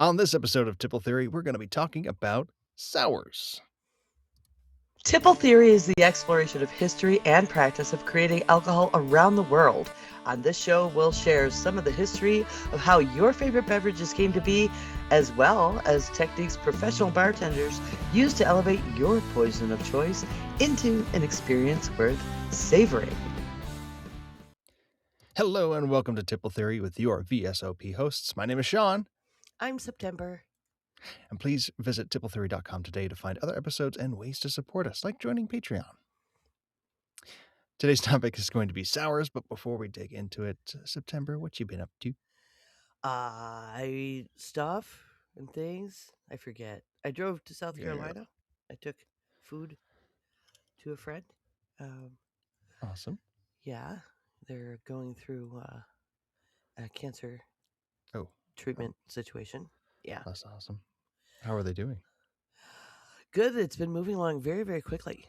On this episode of Tipple Theory, we're going to be talking about sours. Tipple theory is the exploration of history and practice of creating alcohol around the world. On this show, we'll share some of the history of how your favorite beverages came to be, as well as techniques professional bartenders use to elevate your poison of choice into an experience worth savoring. Hello and welcome to Tipple Theory with your VSOP hosts. My name is Sean, I'm September. and please visit tippletheory.com today to find other episodes and ways to support us, like joining Patreon. Today's topic is going to be sours, but before we dig into it, September, what you been up to? I stuff and things. I forget. I drove to South Carolina. I took food to a friend. Awesome. Yeah, they're going through a cancer treatment situation. Yeah. That's awesome. How are they doing? Good. It's been moving along very, very quickly,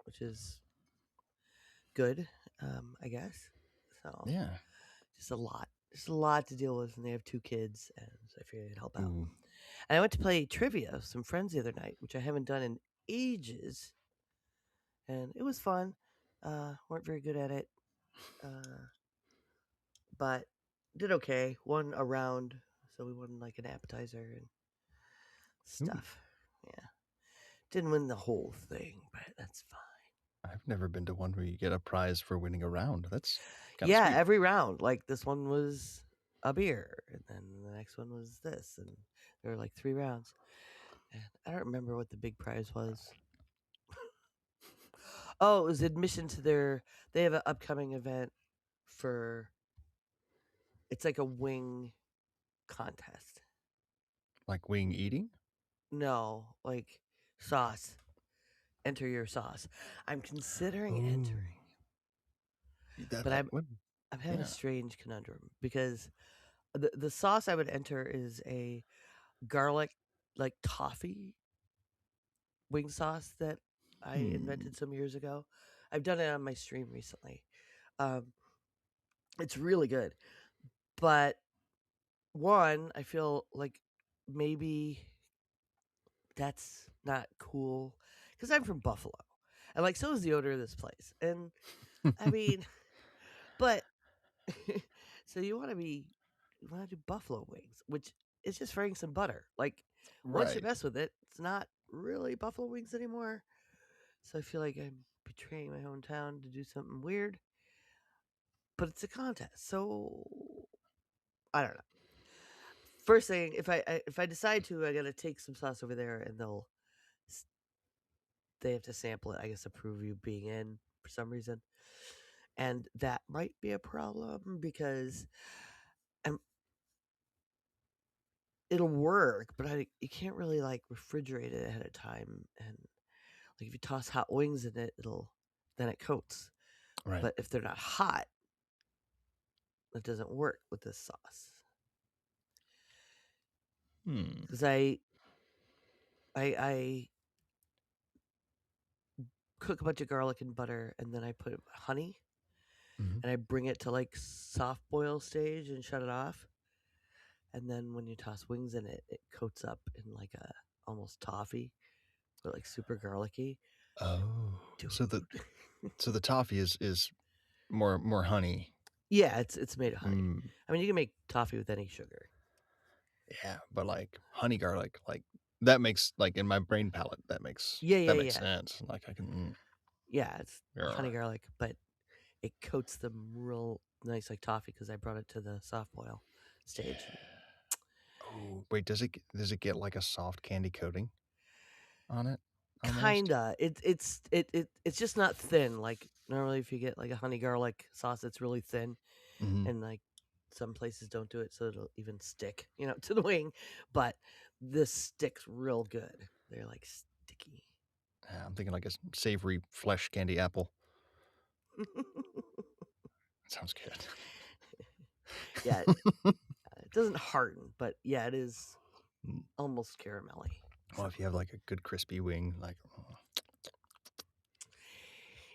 which is good, I guess. So Yeah. just a lot. Just a lot to deal with, and they have 2 kids, and so I figured I'd help out. Ooh. And I went to play trivia with some friends the other night, which I haven't done in ages, and it was fun. Weren't very good at it, but did okay. Won a round, so we won like an appetizer and stuff. Yeah. Didn't win the whole thing, but that's fine. I've never been to one where you get a prize for winning a round. That's Yeah, sweet. every round. Like this one was a beer, and then the next one was this, and there were like 3 rounds. And I don't remember what the big prize was. Oh, it was admission to they have an upcoming event for it's like a wing contest. Like wing eating? No, like sauce. Enter your sauce. I'm considering entering. But I'm having a strange conundrum because the sauce I would enter is a garlic like toffee wing sauce that I invented some years ago. I've done it on my stream recently. It's really good. But one, I feel like maybe that's not cool because I'm from Buffalo. And like so is the odor of this place. And I mean, but so you want to do buffalo wings, which is just frying some butter. Like once you Right. mess with it, it's not really buffalo wings anymore. So I feel like I'm betraying my hometown to do something weird. But it's a contest, so I don't know. First thing, if I decide to, I gotta take some sauce over there, and they have to sample it. I guess approve you being in for some reason, and that might be a problem because it'll work, but you can't really like refrigerate it ahead of time, and like if you toss hot wings in it, then it coats. Right. But if they're not hot, it doesn't work with this sauce. Because I cook a bunch of garlic and butter, and then I put honey, and I bring it to like soft boil stage and shut it off. And then when you toss wings in it, it coats up in like a almost toffee, but like super garlicky. Oh, Dude. so the toffee is more honey. Yeah, it's made of honey. I mean, you can make toffee with any sugar. Yeah, but like honey garlic, like that makes like in my brain palette that makes sense. Like I can. Yeah, it's honey garlic, but it coats them real nice like toffee because I brought it to the soft boil stage. Oh wait, does it get like a soft candy coating on it? Almost? Kinda. It's just not thin. Like normally, if you get like a honey garlic sauce, it's really thin, and like some places don't do it, so it'll even stick, to the wing. But this sticks real good. They're like sticky. Yeah, I'm thinking like a savory flesh candy apple. Sounds good. Yeah, it doesn't harden, but yeah, it is almost caramelly. Well, if you have like a good crispy wing, like.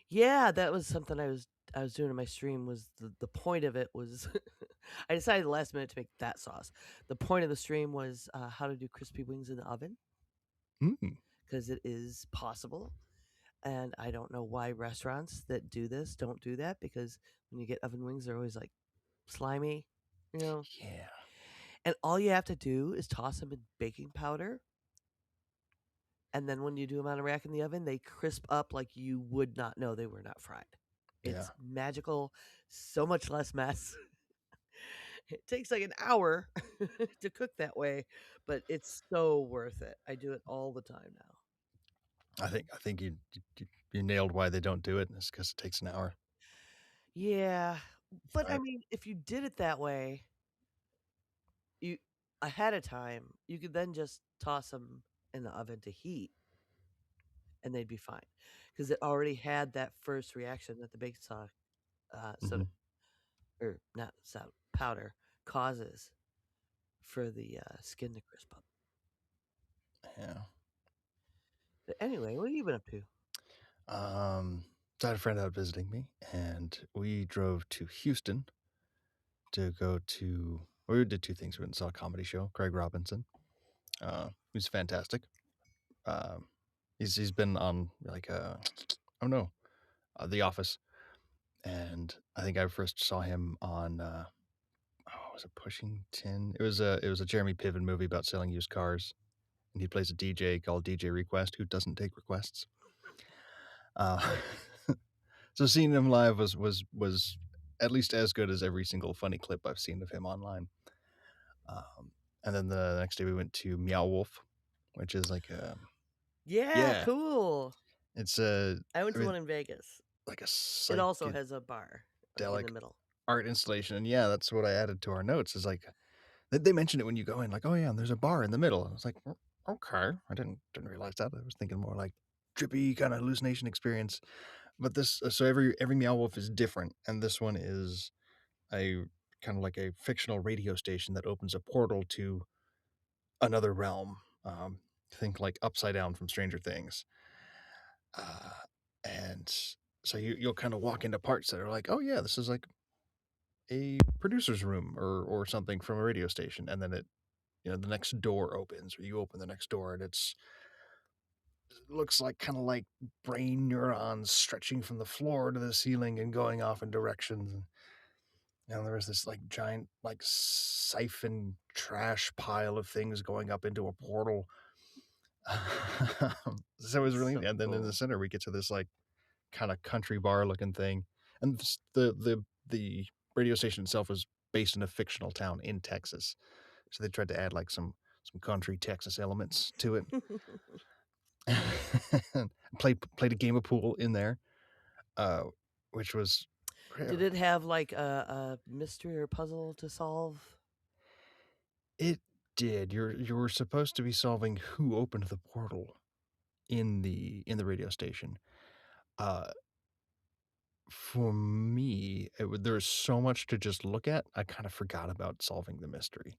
Yeah, that was something I was doing in my stream. Was the point of it was I decided last minute to make that sauce. The point of the stream was how to do crispy wings in the oven Mm. because it is possible. And I don't know why restaurants that do this don't do that because when you get oven wings, they're always like slimy, you know. Yeah. And all you have to do is toss them in baking powder. And then when you do them on a rack in the oven, they crisp up like you would not know they were not fried. Yeah. It's magical, so much less mess. It takes like an hour to cook that way, but it's so worth it. I do it all the time now. I think you nailed why they don't do it. It's because it takes an hour. Yeah, but I Right. mean, if you did it that way, you ahead of time, you could then just toss them in the oven to heat, and they'd be fine because it already had that first reaction that the baking soda Mhm. or not soda powder causes for the skin to crisp up. Yeah. But anyway, what have you been up to? So I had a friend out visiting me, and we drove to Houston to go to. We did two things. We went and saw a comedy show. Craig Robinson. He's fantastic. Um, he's been on like oh no, The Office, and I think I first saw him on oh, was it Pushing 10? It was a Jeremy Piven movie about selling used cars, and he plays a DJ called DJ Request who doesn't take requests. Uh, so seeing him live was at least as good as every single funny clip I've seen of him online. And then the next day we went to Meow Wolf, which is like Yeah, yeah, cool. it's I went I to mean one in Vegas. like a It also psychedelic has a bar like in the middle. art installation, and yeah, that's what I added to our notes. Is like they mentioned it when you go in, like, oh yeah, and there's a bar in the middle. And I was like, "Oh, okay, I didn't realize that. I was thinking more like trippy kind of hallucination experience. But this, so every Meow Wolf is different, and this one is a kind of like a fictional radio station that opens a portal to another realm. Think like Upside Down from Stranger Things, uh, and so you'll kind of walk into parts that are like, oh yeah, this is like a producer's room or something from a radio station, and then the next door opens, or you open the next door, and it looks like kind of like brain neurons stretching from the floor to the ceiling and going off in directions. And there was this like giant like siphon trash pile of things going up into a portal. So it was That's really, so and then in the cool. center we get to this like kind of country bar looking thing, and the radio station itself was based in a fictional town in Texas, so they tried to add like some country Texas elements to it. Played a game of pool in there, uh, which was Did it have like a mystery or puzzle to solve? it did. You were supposed to be solving who opened the portal in the radio station. Uh, for me, there was so much to just look at. I kind of forgot about solving the mystery.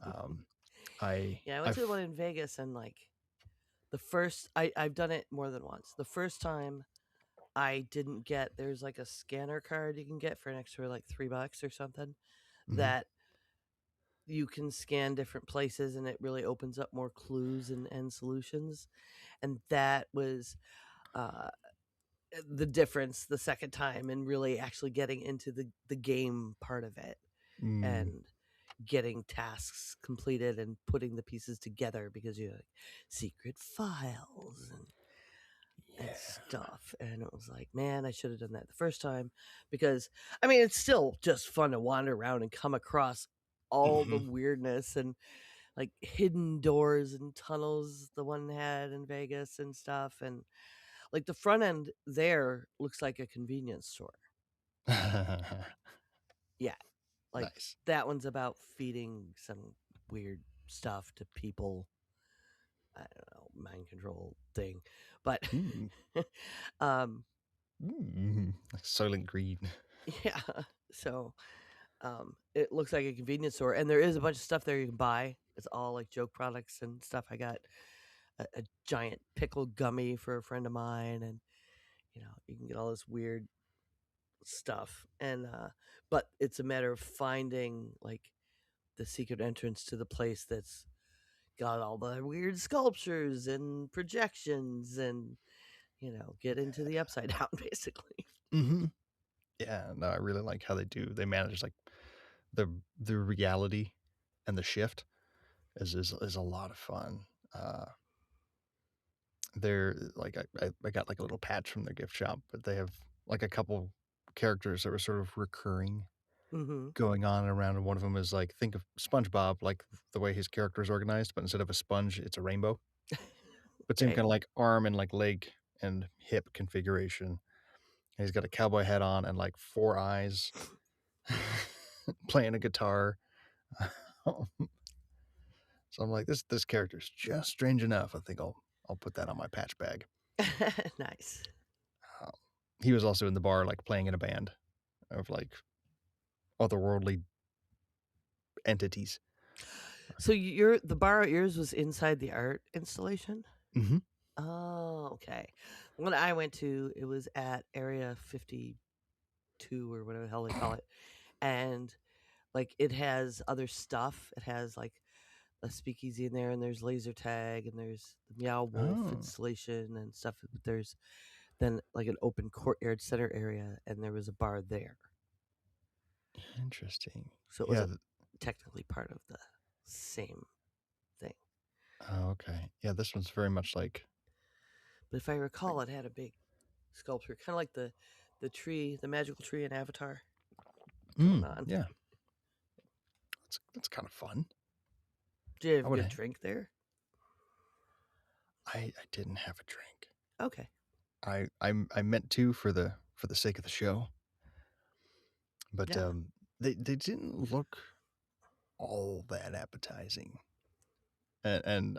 Um, Yeah, I went to the one I've in Vegas and like I've done it more than once. The first time I didn't get there's like a scanner card you can get for an extra like $3 or something mhm, that you can scan different places and it really opens up more clues and solutions. And that was uh the difference the second time and really actually getting into the game part of it mm, and getting tasks completed and putting the pieces together because you have like secret files and yeah. stuff. And it was like, man, I should have done that the first time because I mean, it's still just fun to wander around and come across all the Mhm. weirdness and like hidden doors and tunnels the one had in Vegas and stuff. And like the front end there looks like a convenience store. Yeah. Like Nice. that one's about feeding some weird stuff to people. I don't know, mind control thing. But Mm, um Soylent Green. yeah. So it looks like a convenience store and there is a bunch of stuff there you can buy. It's all like joke products and stuff. I got a giant pickle gummy for a friend of mine and you can get all this weird stuff, and but it's a matter of finding like the secret entrance to the place that's got all the weird sculptures and projections and get into the upside down basically. Mhm. Yeah, no, I really like how they manage, like, the reality and the shift is a lot of fun. They're like, I got, like, a little patch from their gift shop, but they have, like, a couple characters that were sort of recurring Mhm. going on and around, and one of them is, like, think of SpongeBob, like, the way his character is organized, but instead of a sponge, it's a rainbow. But same Okay. kinda, like, arm and, like, leg and hip configuration. And he's got a cowboy hat on and, like, 4 eyes, playing a guitar. So I'm like, "This character's just strange enough. I think I'll put that on my patch bag." Nice. Um, he was also in the bar, like, playing in a band of, like, otherworldly entities. So the bar at yours was inside the art installation? Mhm. Oh, okay. When I went to, it was at Area 52 or whatever the hell they call it. And like it has other stuff. It has like a speakeasy in there, and there's laser tag, and there's the Meow Wolf Oh, installation and stuff. But there's then like an open courtyard center area, and there was a bar there. interesting. So it Yeah, wasn't technically part of the same thing. oh, okay. Yeah, this one's very much But if I like recall, it had a big sculpture, kind of like the tree, the magical tree in Avatar going on. yeah, that's kinda fun. Did you I ever would get a ha drink there? I didn't have a drink. Okay. I meant to for the sake of the show, but, Yeah. they didn't look all that appetizing. And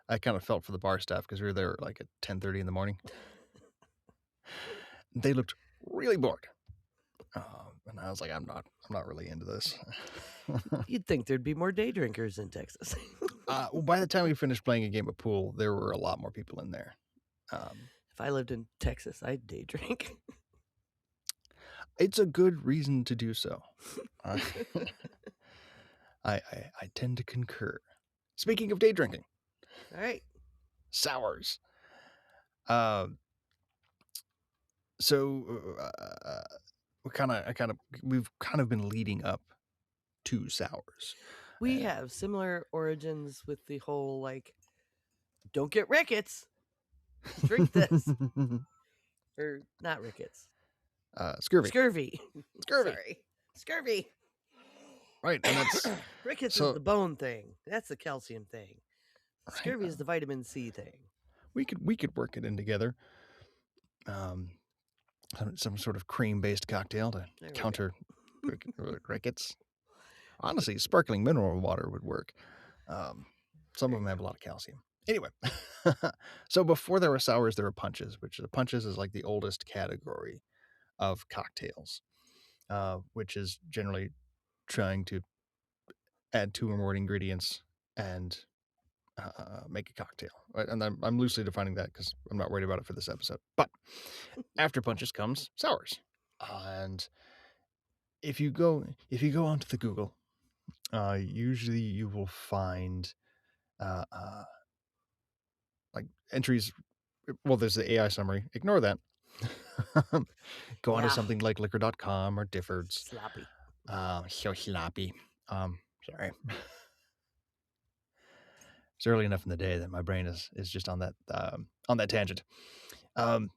I kinda felt for the bar staff because we were there, like, at 10:30 in the morning. They looked really bored, and I was like, I'm not really into this." You'd think there'd be more day drinkers in Texas. Well, by the time we finished playing a game of pool, there were a lot more people in there. Um, If I lived in Texas, I'd day drink. it's a good reason to do so. Uh, I tend to concur. Speaking of day drinking, All right. sours. Um, so, we've kind of been leading up to sours. We Uh, have similar origins with the whole like, don't get rickets, drink this. Or not rickets. Scurvy. Scurvy. Scurvy, Sorry. Scurvy. right, and that's Rickets is so the bone thing. That's the calcium thing. right, Scurvy is the vitamin C thing. we could work it in together. Um, some sort of cream-based cocktail to There we go. counter rickets. Honestly, sparkling mineral water would work. Um, some There of them you have go. a lot of calcium. Anyway, so before there were sours, there were punches, which the punches is like the oldest category of cocktails, which is generally trying to add 2 or more ingredients and make a cocktail. Right? And I'm loosely defining that because I'm not worried about it for this episode. But after punches comes sours, and if you go onto the Google, usually you will find uh, uh, like entries. Well, there's the AI summary. Ignore that. Go onto Yeah. something like liquor.com or Difford's. Sloppy. So sloppy. Sorry. It's early enough in the day that my brain is just on that tangent. Um,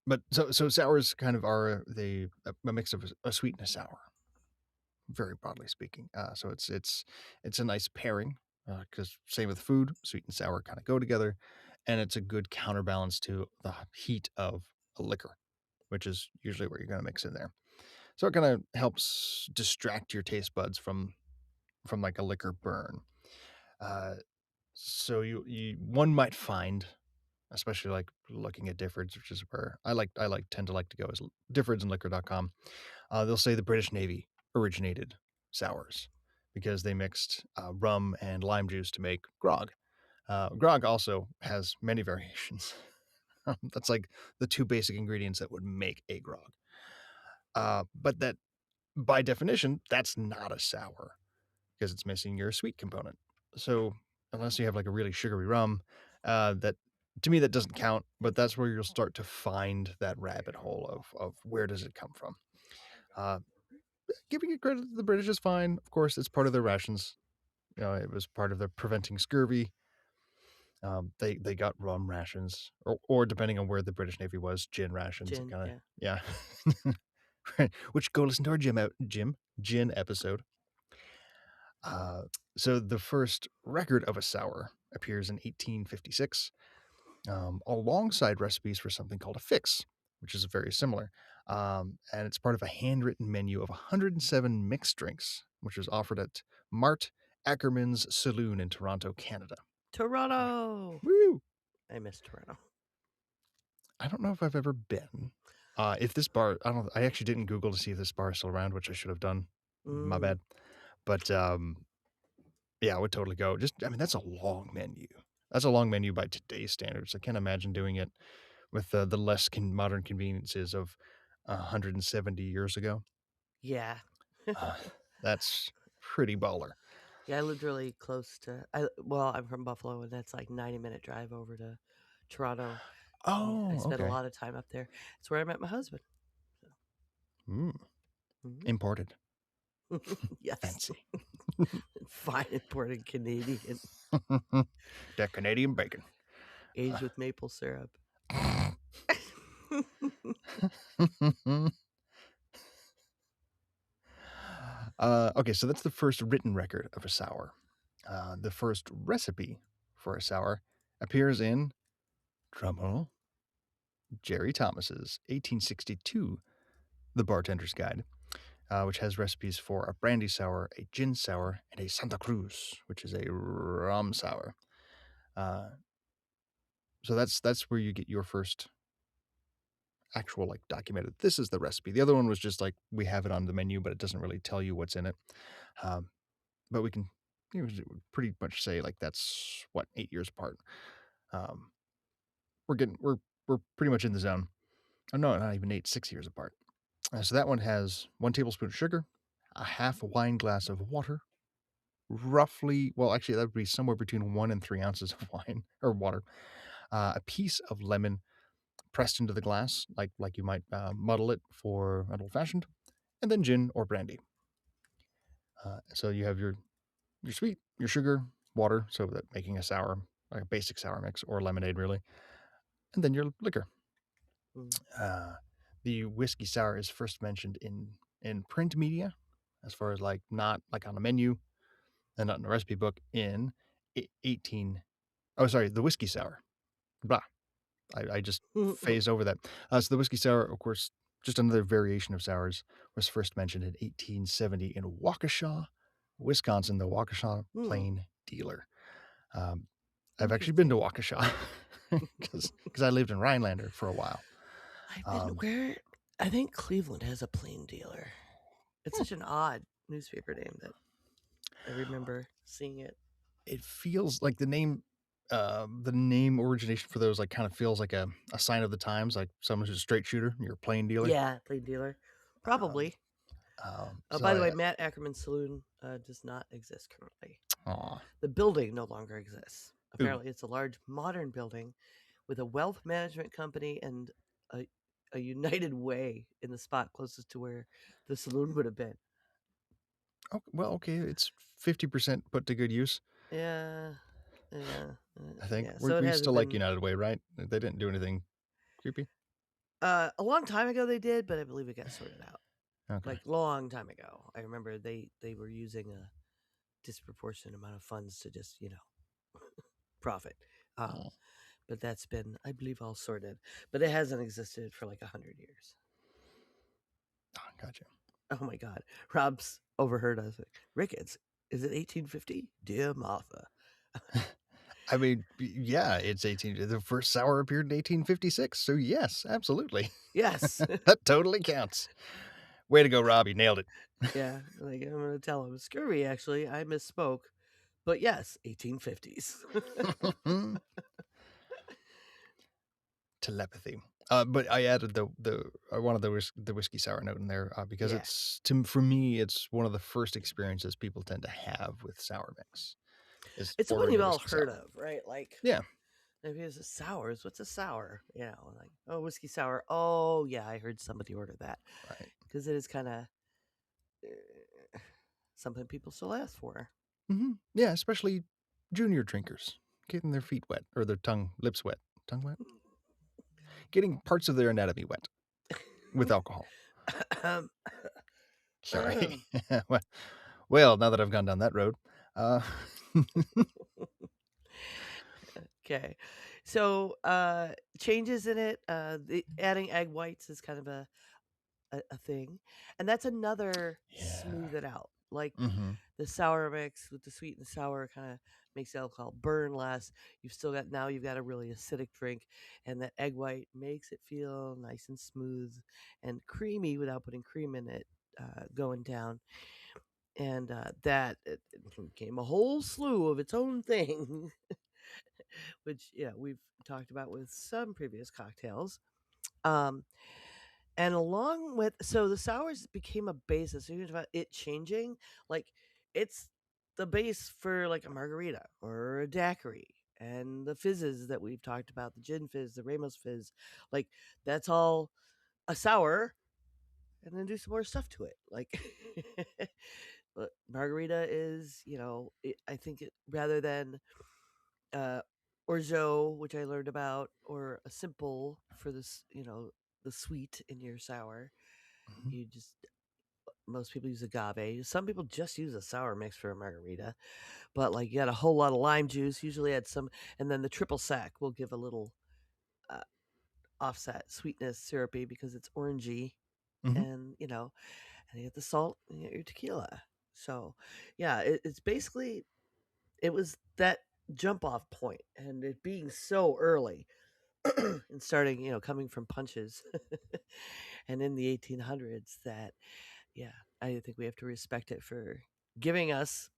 but so sours kind of are a mix of a sweet and a sour, very broadly speaking. So it's a nice pairing because same with food, sweet and sour kind of go together, and it's a good counterbalance to the heat of a liquor, which is usually what you're going to mix in there. So it kind of helps distract your taste buds from like a liquor burn. Uh, so you one might find, especially like looking at Diffords, which is where I tend to like to go is Diffords and liquor.com. They'll say the British Navy originated sours because they mixed rum and lime juice to make grog. Grog also has many variations. That's like the two basic ingredients that would make a grog. But that, by definition, that's not a sour because it's missing your sweet component. So unless you have like a really sugary rum, that to me that doesn't count. But that's where you'll start to find that rabbit hole of where does it come from. Uh, Giving it credit to the British is fine. Of course, it's part of their rations. It was part of their preventing scurvy. They got rum rations, or depending on where the British Navy was, gin rations. Gin, Kind of yeah. yeah. Which go listen to our gin episode. Uh, so the first record of a sour appears in 1856, alongside recipes for something called a fix, which is very similar. And it's part of a handwritten menu of 107 mixed drinks, which was offered at Mart Ackerman's Saloon in Toronto, Canada. Toronto! Woo! I miss Toronto. I don't know if I've ever been. If this bar, I actually didn't Google to see if this bar is still around, which I should have done. My Mm, bad. But yeah, I would totally go. I mean, that's a long menu. That's a long menu by today's standards. I can't imagine doing it with the less modern conveniences of 170 years ago. yeah. Uh, that's pretty baller. Yeah, I lived really close to. I'm from Buffalo, and that's like 90-minute drive over to Toronto. And I Oh, spent a okay. lot of time up there. It's where I met my husband. So, Mm, mhm. imported. Yes, Fancy. fine imported Canadian, That Canadian bacon. aged with maple syrup. Okay, so that's the first written record of a sour. The first recipe for a sour appears in, drumroll, Jerry Thomas's 1862 The Bartender's Guide, which has recipes for a brandy sour, a gin sour, and a Santa Cruz, which is a rum sour. Uh, so that's where you get your first actual like documented. This is the recipe. The other one was just like we have it on the menu, but it doesn't really tell you what's in it. Um, but we can pretty much say like that's what 8 years apart. Um, we're pretty much in the zone. Oh no, not even 8, 6 years apart. So that one has 1 tablespoon of sugar, a half a wine glass of water, roughly. Well, actually, that would be somewhere between 1 and 3 ounces of wine or water, a piece of lemon pressed into the glass, like you might muddle it for an old fashioned, and then gin or brandy. So you have your sweet, your sugar, water, so that making a sour, like a basic sour mix or lemonade, really, and then your liquor. Mm. Uh, the whiskey sour is first mentioned in print media, as far as like not like on a menu and not in a recipe book in 18. Oh, sorry, the whiskey sour. Blah. I just phased over that. So the whiskey sour, of course, just another variation of sours, was first mentioned in 1870 in Waukesha, Wisconsin, the Waukesha Hmm. Plain Dealer. Um, I've actually been to Interesting. Waukesha because I lived in Rhinelander for a while. I've been Um, where I think Cleveland has a plain dealer. It's such an odd newspaper name that I remember seeing it. it feels like the name origination for those like kind of feels like a sign of the times, like someone who's a straight shooter, you're a plain dealer. Yeah, plain dealer. Um, Probably. so By the way, Matt Ackerman's Saloon does not exist currently. aw, The building no longer exists. ooh, Apparently, it's a large modern building with a wealth management company and a, a United Way in the spot closest to where the saloon would have been. oh, well, okay, it's 50% put to good use. Yeah, yeah, I think yeah. So it we hasn't still like been. United Way, right? They didn't do anything creepy. A long time ago they did, but I believe it got sorted out. Okay. Like long time ago, I remember they were using a disproportionate amount of funds to just profit. Um, Oh, but that's been, I believe, all sorted. But it hasn't existed for like 100 years. gotcha. Oh my God, Rob's overheard us. Rick, is it 1850? Dear Martha. I mean, yeah, it's 18. The first sour appeared in 1856, so yes, absolutely, Yes. that totally counts. Way to go, Rob! You nailed it. Yeah, like I'm gonna tell him scurvy. Actually, I misspoke, but yes, 1850s. Telepathy. But I added the I wanted the whiskey sour note in there, because Yeah. it's for me, it's one of the first experiences people tend to have with sour mix, is It's the one ordering you've a all whiskey heard sour. of, right? Like, Yeah, if it's a sours, what's a sour? Like, oh, whiskey sour. Oh, yeah, I heard somebody order that right. because it is kind of something people still ask for. Mhm. Yeah, especially junior drinkers, getting their feet wet or their lips wet. Tongue wet? Getting parts of their anatomy wet with alcohol. Um, Sorry. Well now that I've gone down that road, uh okay. So, changes in it, adding egg whites is kind of a thing, and that's another Yeah. smooth it out. Like, Mhm. the sour mix with the sweet and the sour kinda makes the alcohol burn less. You've got a really acidic drink, and that egg white makes it feel nice and smooth and creamy without putting cream in it, going down, and, that it became a whole slew of its own thing, which, yeah, we've talked about with some previous cocktails. Um, and along with the sours became a basis. So you about it changing, like it's the base for like a margarita or a daiquiri. And the fizzes that we've talked about, the gin fizz, the Ramos fizz, like that's all a sour, and then do some more stuff to it. Like but margarita is, I think rather than uh, orgeat, which I learned about, or a simple for this, the sweet in your sour. Mhm. You just Most people use agave. Some people just use a sour mix for a margarita, but like you got a whole lot of lime juice. Usually add some, and then the triple sec will give a little uh, offset sweetness, syrupy because it's orangey, Mhm. and and you get the salt, and you get your tequila. So, yeah, it's basically it was that jump off point, and it being so early and starting, coming from punches and in the 1800s that, yeah, I think we have to respect it for giving us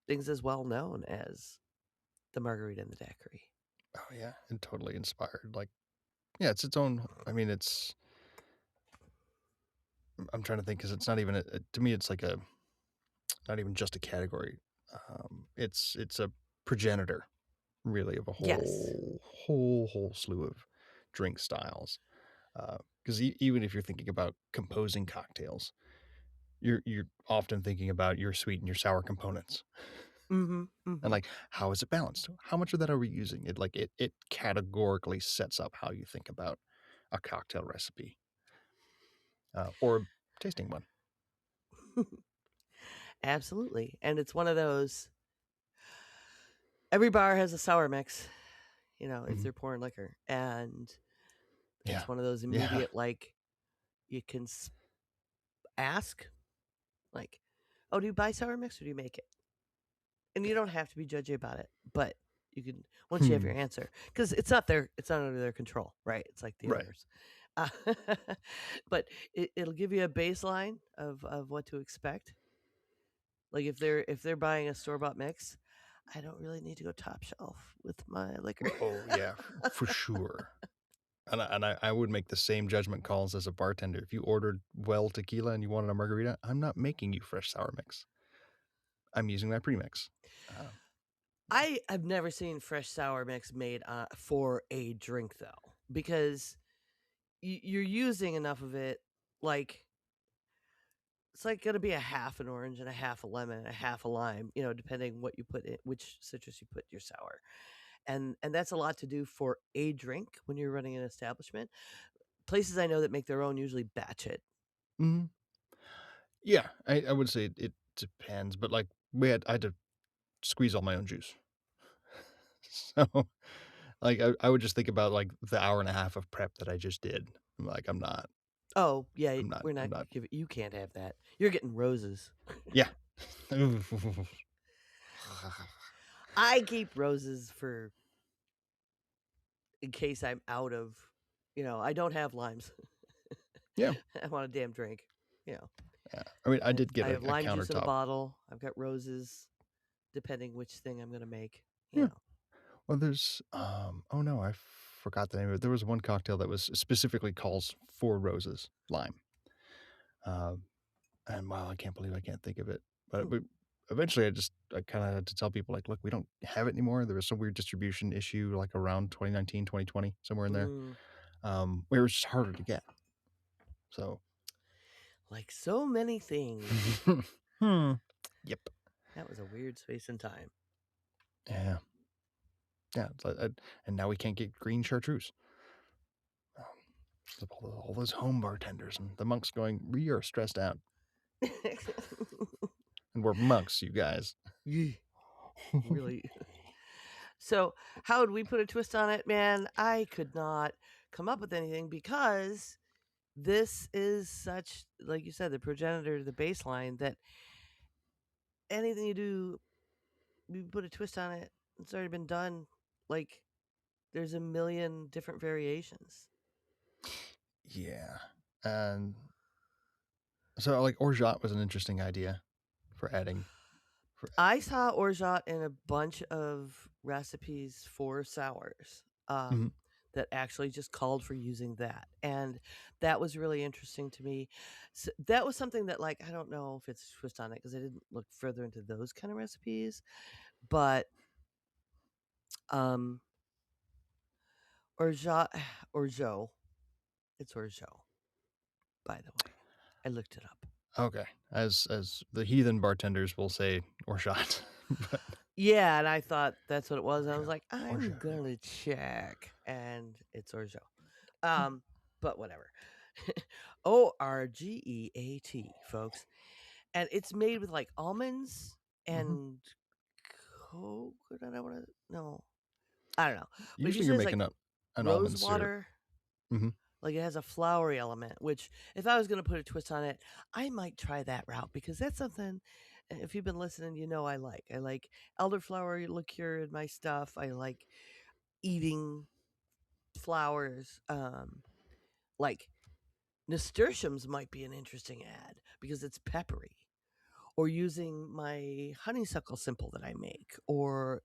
things as well known as the margarita and the daiquiri. Oh, yeah, and totally inspired, like yeah, it's its own I mean, it's I'm trying to think because it's not even to me, it's like a not even just a category. It's a progenitor, really, of a Yes. whole slew of drink styles. Because even if you're thinking about composing cocktails, you're often thinking about your sweet and your sour components, Mhm. and, Mhm. like, how is it balanced? How much of that are we using? It categorically sets up how you think about a cocktail recipe, or a tasting one. Absolutely. And it's one of those every bar has a sour mix, if Mhm. they're pouring liquor. And Yeah. it's one of those Yeah. immediate like you can ask like, "Oh, do you buy sour mix or do you make it?" And you don't have to be judgy about it, but you can once you have Hmm. your answer, because it's not under their control, right? It's like the Right. owners. Uh, but it'll give you a baseline of what to expect. Like if they're buying a store bought mix, I don't really need to go top shelf with my liquor. Oh, yeah, for sure. And I would make the same judgment calls as a bartender. If you ordered well tequila and you wanted a margarita, I'm not making you fresh sour mix. I'm using my premix. Uh, I have never seen fresh sour mix made for a drink though, because you're using enough of it, like it's like gonna be a half an orange and a half a lemon and a half a lime, depending what you put in, which citrus you put in your sour, and that's a lot to do for a drink when you're running an establishment. Places I know that make their own usually batch it. mhm. Yeah, I would say it depends, but, like, I had to squeeze all my own juice. So, like, I would just think about, like, the hour and a half of prep that I just did. I'm like, Oh yeah, we're I'm not not giving. You can't have that. You're getting roses. yeah. I keep roses for in case I'm out of. I don't have limes. Yeah, I want a damn drink. You know, yeah. I mean, I did I get have a lime juice in a countertop. bottle. I've got roses, depending which thing I'm gonna make. You Yeah. know. Well, there's, oh, no, I forgot the name of it. There was one cocktail that was specifically calls for roses, lime. Um, and wow, I can't believe I can't think of it. But eventually I kind of had to tell people like, look, we don't have it anymore. There was some weird distribution issue like around 2019, 2020, somewhere in there. Mm. Where it was just harder to get. So Like so many things. hmm. Yep. That was a weird space and time. Yeah. Yeah. And now we can't get green chartreuse. All those home bartenders and the monks going, we are stressed out. And we're monks, you guys. Really. So, how would we put a twist on it, man? I could not come up with anything because this is such, like you said, the progenitor, the baseline, that anything you do, you put a twist on it, it's already been done. Like, there's a million different variations. Yeah. And so like orgeat was an interesting idea for adding I saw orgeat in a bunch of recipes for sours Mhm. that actually just called for using that, and that was really interesting to me. So that was something that, like, I don't know if it's a twist on it because I didn't look further into those kind of recipes, but um, orgeat, orgeat, it's orgeat. By the way, I looked it up. Okay. As the heathen bartenders will say orgeat. But Yeah, and I thought that's what it was. And I was orgeat. like, I'm Orgeat. gonna check, and it's orgeat. Hmm. But whatever. ORGEAT, folks. And it's made with like almonds Mhm. and coconut. I want to no, I don't know. But Usually you're usually it's like making up an rose almond syrup. water. Mhm. Like it has a flowery element, which if I was going to put a twist on it, I might try that route because that's something. If you've been listening, you know I like. I like elderflower liqueur in my stuff. I like eating flowers. Like nasturtiums might be an interesting add because it's peppery. Or using my honeysuckle simple that I make. Or,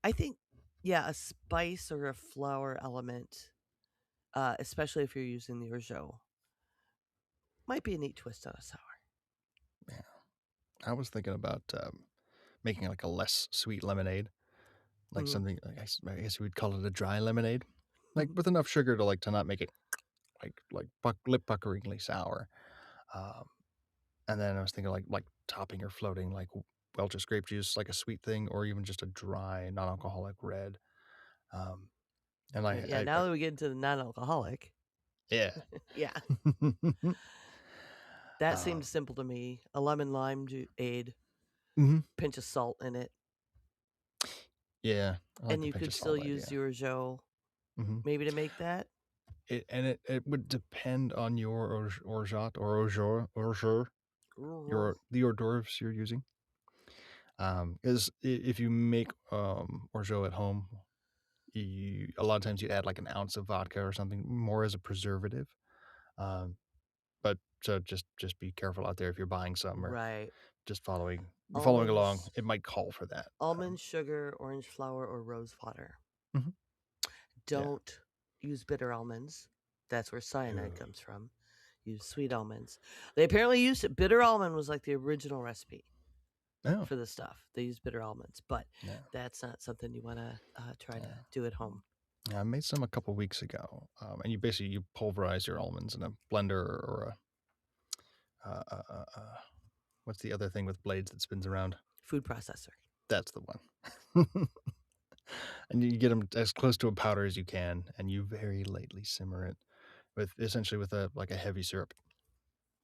I think, yeah, a spice or a flower element, especially if you're using the orgeat, might be a neat twist on a sour. Yeah. I was thinking about making like a less sweet lemonade, like Mhm. something like I guess we'd call it a dry lemonade, like with enough sugar to not make it lip puckeringly sour. Um, and then I was thinking like topping or floating like Welch's grape juice, like a sweet thing, or even just a dry non-alcoholic red. Um, and Yeah, now that we get into the non alcoholic, yeah. yeah, that uh, seemed simple to me. A lemon lime aid, mhm. pinch of salt in it, Yeah, I like and the you pinch could of still salt use idea. your orgeat Mhm. maybe to make that. It would depend on your orgeat or orgeat, Ooh. the hors d'oeuvres you're using. 'Cause if you make, orgeat at home, a lot of times you add, like, an ounce of vodka or something more as a preservative, um, but so just be careful out there if you're buying some or Right. just following along, Almonds, it might call for that, almond sugar, orange flower, or rose water. mhm, yeah. Don't use bitter almonds. That's where cyanide Ew. comes from. Use sweet almonds. They apparently used it. Bitter almond was like the original recipe Oh, for the stuff. They use bitter almonds, but yeah, that's not something you want to try to yeah. do at home. Yeah, I made some a couple weeks ago, and you pulverize your almonds in a blender or a what's the other thing with blades that spins around? Food processor. That's the one. And you get them as close to a powder as you can, and you very lightly simmer it with essentially with a heavy syrup.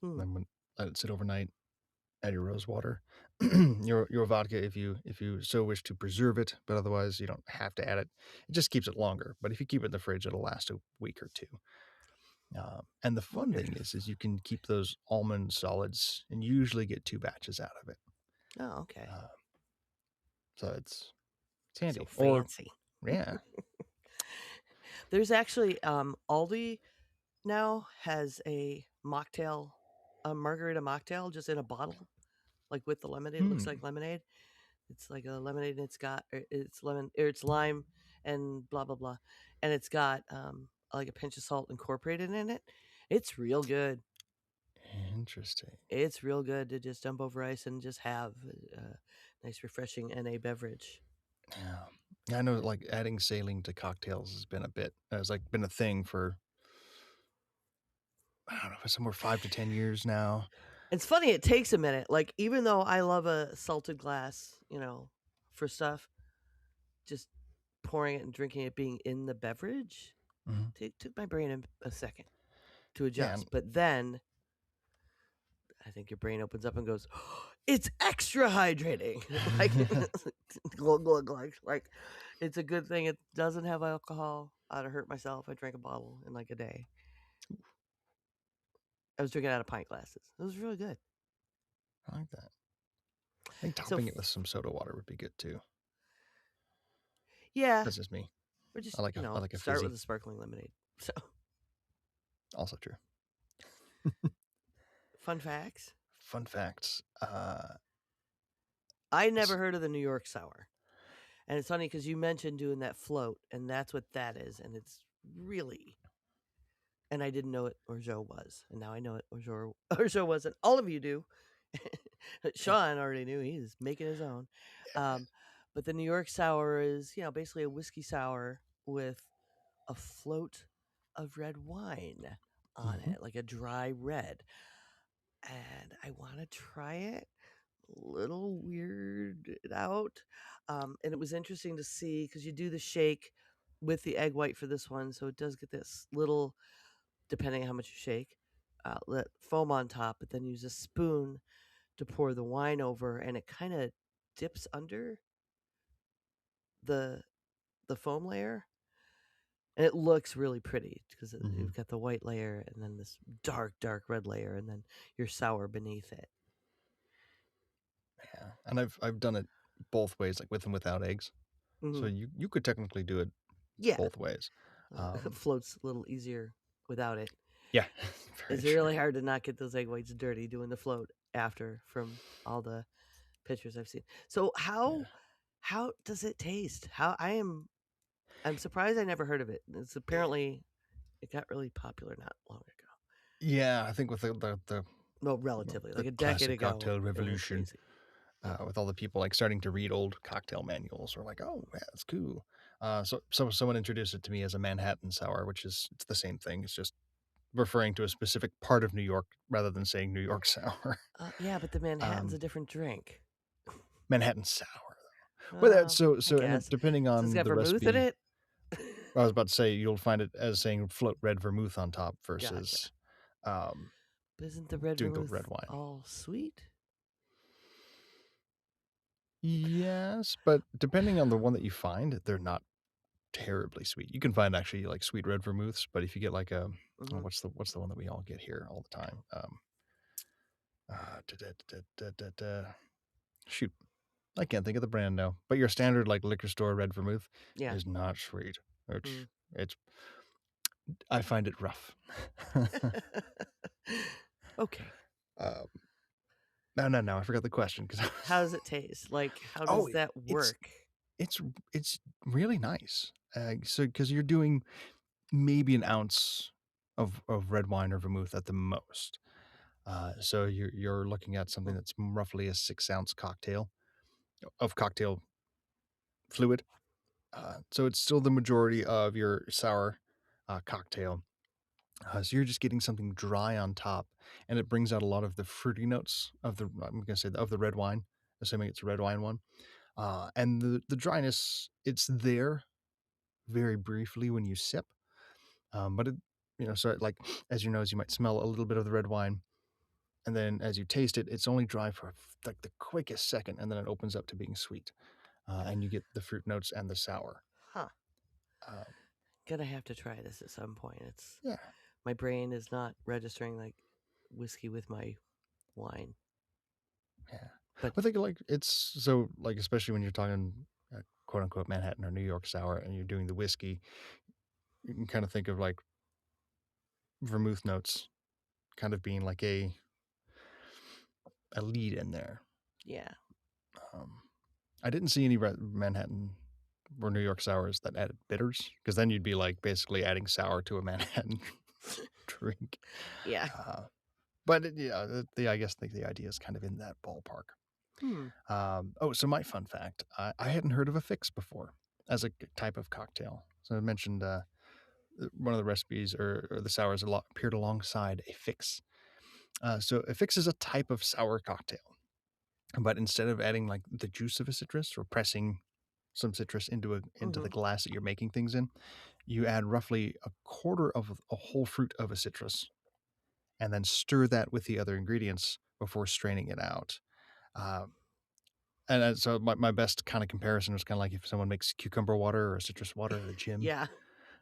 Hmm. Then let it sit overnight. Add your rose water, your vodka if you so wish to preserve it, but otherwise you don't have to add it. It just keeps it longer. But if you keep it in the fridge, it'll last a week or two. And the fun Wonder. thing is you can keep those almond solids and usually get two batches out of it. Oh, okay. Uh, so it's So handy. Or fancy. yeah. There's actually Aldi now has a mocktail, a margarita mocktail just in a bottle, like with the lemonade. It looks Hmm. like lemonade. It's like a lemonade and it's got it's lemon or it's lime and blah blah blah. and it's got like a pinch of salt incorporated in it. It's real good. Interesting. It's real good to just dump over ice and just have a nice, refreshing NA beverage. Yeah. I know, like, adding saline to cocktails has been been a thing for, I don't know, for somewhere 5 to 10 years now. It's funny, it takes a minute. Like, even though I love a salted glass, for stuff, just pouring it and drinking it being in the beverage Mhm. took my brain a second to Yeah, adjust. But then I think your brain opens up and goes, "Oh, it's extra hydrating." Like, and glug, glug, glug. Like, it's a good thing it doesn't have alcohol. I'd have hurt myself. I drank a bottle in like a day. I was drinking out of pint glasses. It was really good. I like that. I think So, topping it with some soda water would be good too. yeah, That's just me. or just, I like a start with fizzy. a sparkling lemonade. So, Also true. fun facts. Fun facts. I never heard of the New York sour. And it's funny because you mentioned doing that float, and that's what that is. And it's really, and I didn't know what orgeat was. And now I know what orgeat was, and all of you do. Yeah. Sean already knew. He's making his own. Um, but the New York sour is, basically a whiskey sour with a float of red wine on Mhm. it, like a dry red. And I want to try it. A little weirded out. And it was interesting to see because you do the shake with the egg white for this one. So it does get this little, depending on how much you shake, let foam on top, but then use a spoon to pour the wine over, and it kind of dips under the the foam layer, and it looks really pretty because you've Mhm. got the white layer and then this dark, dark red layer, and then your sour beneath it. Yeah. And I've done it both ways, like with and without eggs. So Hmm. you could technically do it Yeah, both ways. it floats a little easier without it. Yeah. Very It's true. really hard to not get those egg whites dirty doing the float after from all the pictures I've seen. So Yeah. how does it taste? I'm surprised I never heard of it. It's apparently it got really popular not long ago. Yeah, I think with the Well, relatively, like the a decade classic ago, cocktail it went revolution, crazy. Yeah. with all the people like starting to read old cocktail manuals, or like, oh, yeah, that's cool. So someone introduced it to me as a Manhattan sour, which is it's the same thing. It's just referring to a specific part of New York rather than saying New York sour. Yeah, but the Manhattan's a Um, different drink. Manhattan sour. Well, Oh, I and guess. depending So it's on got the vermouth in recipe, it? I was about to say you'll find it as saying float red vermouth on top Gotcha. versus um, But isn't the red doing the red vermouth wine. all sweet? Yes, but depending on the one that you find, they're not terribly sweet. You can find actually like sweet red vermouths, but if you get like a Hmm. what's the one that we all get here all the time? Da, da, da, da, da, da. Shoot, I can't think of the brand now. But your standard like liquor store red vermouth Yeah. is not sweet. Mm. It's I find it rough. Okay. um, no, I forgot the question because How does it taste? Like, how oh, does that it's work? it's it's really nice. So because you're doing maybe an ounce of red wine or vermouth at the most. So you're looking at something Hmm. that's roughly a 6 ounce cocktail of cocktail fluid. So it's still the majority of your sour cocktail. So you're just getting something dry on top, and it brings out a lot of the fruity notes of the I'm gonna say of the red wine, assuming it's a red wine one. And the dryness, it's there very briefly when you sip, but it so like as your nose, you might smell a little bit of the red wine, and then as you taste it, it's only dry for like the quickest second, and then it opens up to being sweet, and you get the fruit notes and the sour. Huh. Um, Gonna have to try this at some point. It's yeah, My brain is not registering like whiskey with my wine. yeah. But I think like it's so like especially when you're talking quote unquote Manhattan or New York sour, and you're doing the whiskey, you can kind of think of like vermouth notes, kind of being like a lead in there. yeah. Um, I didn't see any Manhattan were New York sours that added bitters, because then you'd be like basically adding sour to a Manhattan drink. Yeah. But I guess the idea is kind of in that ballpark. So my fun fact, I hadn't heard of a fix before as a type of cocktail. So I mentioned one of the recipes or the sours appeared alongside a fix. So a fix is a type of sour cocktail, but instead of adding like the juice of a citrus or pressing some citrus into the glass that you're making things in, you add roughly a quarter of a whole fruit of a citrus, and then stir that with the other ingredients before straining it out. And so my best kind of comparison was kind of like if someone makes cucumber water or citrus water at a gym. Yeah.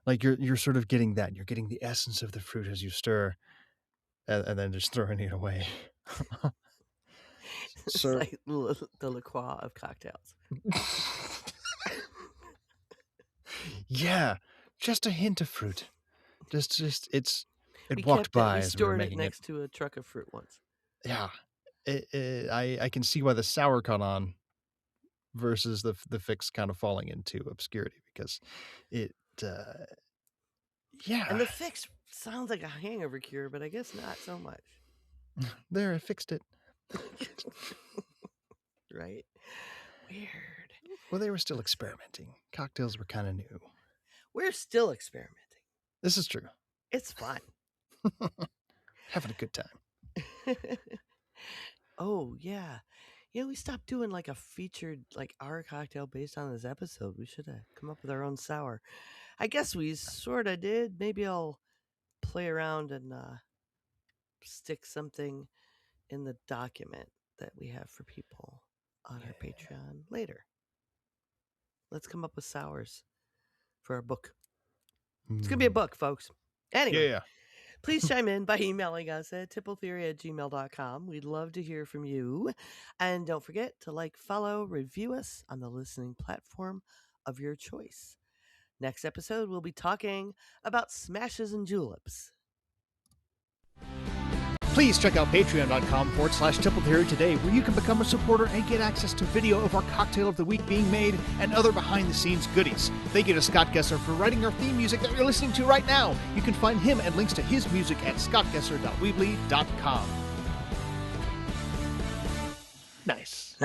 Like you're sort of getting that. You're getting the essence of the fruit as you stir, and then just throwing it away. It's like the LaCroix of cocktails. Yeah, just a hint of fruit. It We walked kept it. by We as we were stored it making it. next to a truck of fruit once. Yeah, I can see why the sour caught on versus the fix kind of falling into obscurity because it. And Yeah, the fix sounds like a hangover cure, but I guess not so much. there, I fixed it. Right? Weird. Well, they were still experimenting. Cocktails were kind of new. We're still experimenting. This is true. It's fun. Having a good time. Oh, yeah. Yeah, we stopped doing like a featured, like our cocktail based on this episode. We should have come up with our own sour. I guess we sort of did. Maybe I'll play around and stick something in the document that we have for people on our Patreon later. Let's come up with sours for our book. It's going to be a book, folks. Anyway. Yeah. Please chime in by emailing us at tippletheory@gmail.com. We'd love to hear from you. And don't forget to like, follow, review us on the listening platform of your choice. Next episode, we'll be talking about smashes and juleps. Please check out patreon.com/Tipple Theory today, where you can become a supporter and get access to video of our cocktail of the week being made and other behind-the-scenes goodies. Thank you to Scott Gesser for writing our theme music that you're listening to right now. You can find him and links to his music at scottgesser.weebly.com.